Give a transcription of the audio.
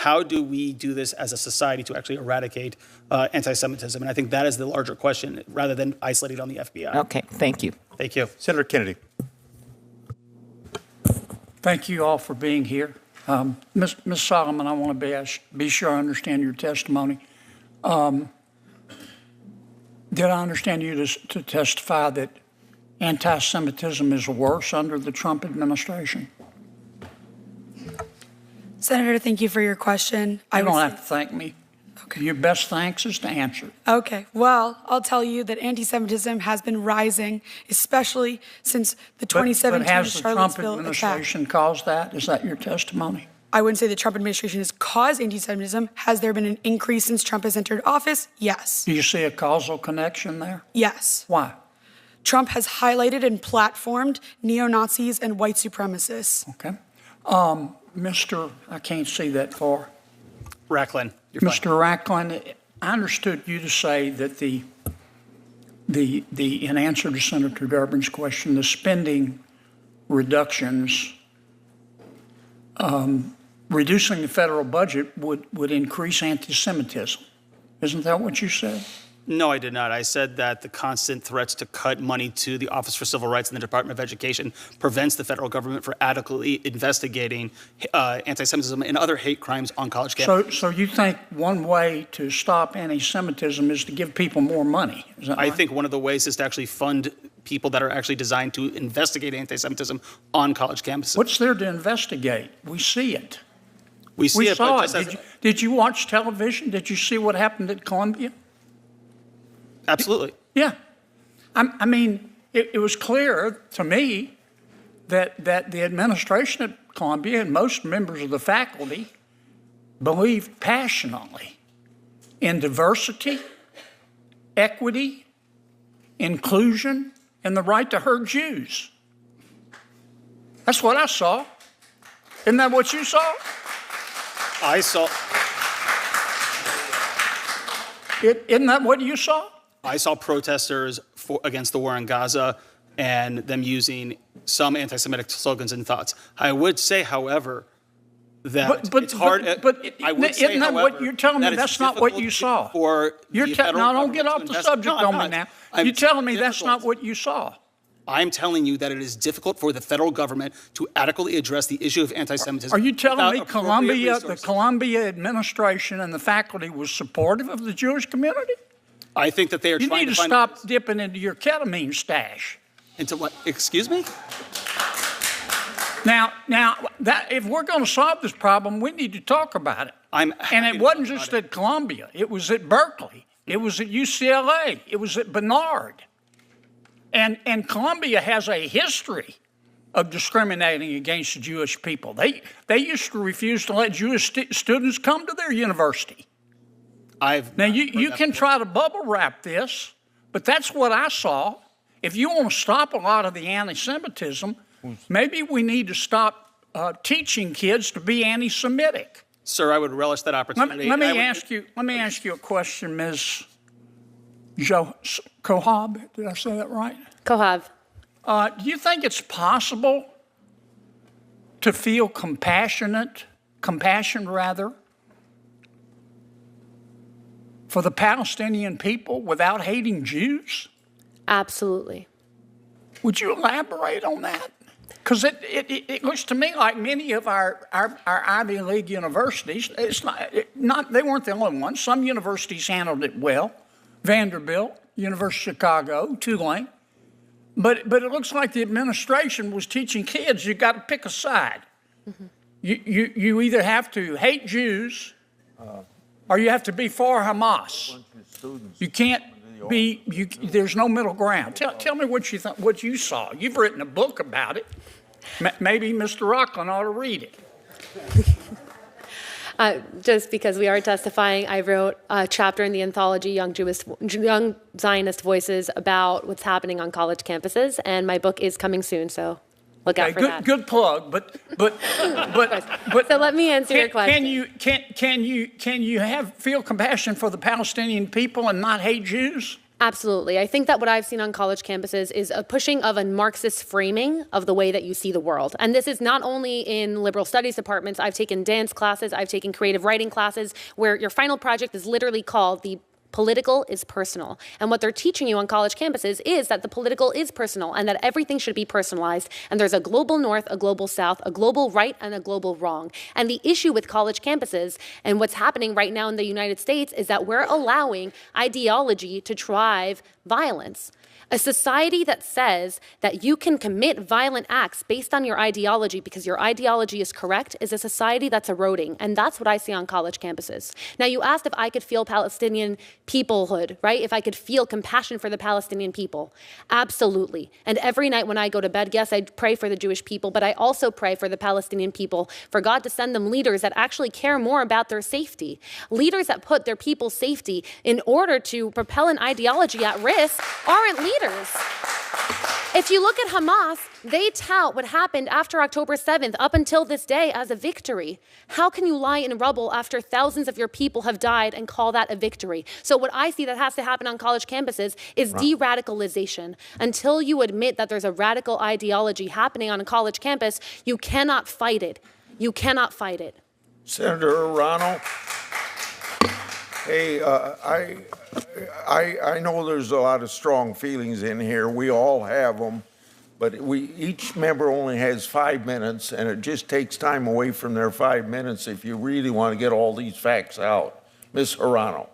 how do we do this as a society to actually eradicate anti-Semitism? And I think that is the larger question, rather than isolated on the FBI. Okay, thank you. Thank you. Senator Kennedy. Thank you all for being here. Ms. Solomon, I want to be sure I understand your testimony. Did I understand you to testify that anti-Semitism is worse under the Trump administration? Senator, thank you for your question. You don't have to thank me. Okay. Your best thanks is to answer. Okay. Well, I'll tell you that anti-Semitism has been rising, especially since the 2017 but has the Trump Charlottesville administration attack. caused that? Is that your testimony? I wouldn't say the Trump administration has caused anti-Semitism. Has there been an increase since Trump has entered office? Yes. Do you see a causal connection there? Yes. Why? Trump has highlighted and platformed neo-Nazis and white supremacists. Okay. Mr. I can't see that far. Racklin. Mr. Racklin, I understood you to say that in answer to Senator Durbin's question, the spending reductions, reducing the federal budget would increase anti-Semitism. Isn't that what you said? No, I did not. I said that the constant threats to cut money to the Office for Civil Rights and the Department of Education prevents the federal government from adequately investigating anti-Semitism and other hate crimes on college campuses. So you think one way to stop anti-Semitism is to give people more money? Is that right? I think one of the ways is to actually fund people that are actually designed to investigate anti-Semitism on college campuses. What's there to investigate? We see it. We saw it. Did you watch television? Did you see what happened at Columbia? Absolutely. Yeah. I mean, it was clear to me that the administration at Columbia and most members of the faculty believed passionately in diversity, equity, inclusion, and the right to hurt Jews. That's what I saw. Isn't that what you saw? I saw. Isn't that what you saw? I saw protesters against the war in Gaza and them using some anti-Semitic slogans and thoughts. I would say, however, that it's hard. I would say, isn't that however, what you're telling me? That's not what you saw. Now, don't get off the subject on me now. You're telling me that's not what you saw. I'm telling you that it is difficult for the federal government to adequately address the issue of anti-Semitism. Are you telling me the Columbia administration and the faculty was supportive of the Jewish community? I think that they are trying to You need to stop dipping into your ketamine stash. Into what? Excuse me? Now, if we're going to solve this problem, we need to talk about it. And it wasn't just at Columbia. It was at Berkeley. It was at UCLA. It was at Barnard. And Columbia has a history of discriminating against the Jewish people. They used to refuse to let Jewish students come to their university. Now, you can try to bubble wrap this, but that's what I saw. If you want to stop a lot of the anti-Semitism, maybe we need to stop teaching kids to be anti-Semitic. Sir, I would relish that opportunity. Let me ask you a question, Ms. Kohab. Did I say that right? Kohab. Do you think it's possible to feel compassion for the Palestinian people without hating Jews? Absolutely. Would you elaborate on that? Because it looks to me like many of our Ivy League universities, they weren't the only ones. Some universities handled it well. Vanderbilt, University of Chicago, Tulane. But it looks like the administration was teaching kids you got to pick a side. Mm-hmm. You either have to hate Jews or you have to be for Hamas. You can't be. There's no middle ground. Tell me what you saw. You've written a book about it. Maybe Mr. Rocklin ought to read it. Just because we are testifying, I wrote a chapter in the anthology Young Zionist Voices about what's happening on college campuses, and my book is coming soon, so look out for that. Good plug, but so let me answer your question. Can you feel compassion for the Palestinian people and not hate Jews? Absolutely. I think that what I've seen on college campuses is a pushing of a Marxist framing of the way that you see the world. And this is not only in liberal studies departments. I've taken dance classes, I've taken creative writing classes, where your final project is literally called the political is personal. And what they're teaching you on college campuses is that the political is personal and that everything should be personalized. And there's a global north, a global south, a global right, and a global wrong. And the issue with college campuses and what's happening right now in the United States is that we're allowing ideology to drive violence. A society that says that you can commit violent acts based on your ideology because your ideology is correct is a society that's eroding. And that's what I see on college campuses. Now, you asked if I could feel Palestinian peoplehood, right? If I could feel compassion for the Palestinian people. Absolutely. And every night when I go to bed, yes, I pray for the Jewish people, but I also pray for the Palestinian people, for God to send them leaders that actually care more about their safety. Leaders that put their people's safety in order to propel an ideology at risk aren't leaders. If you look at Hamas, they tout what happened after October 7th up until this day as a victory. How can you lie in rubble after thousands of your people have died and call that a victory? So what I see that has to happen on college campuses is de-radicalization. Until you admit that there's a radical ideology happening on a college campus, you cannot fight it. You cannot fight it. Senator Arano, hey, I know there's a lot of strong feelings in here. We all have them, but each member only has 5 minutes, and it just takes time away from their 5 minutes if you really want to get all these facts out. Ms. Arano.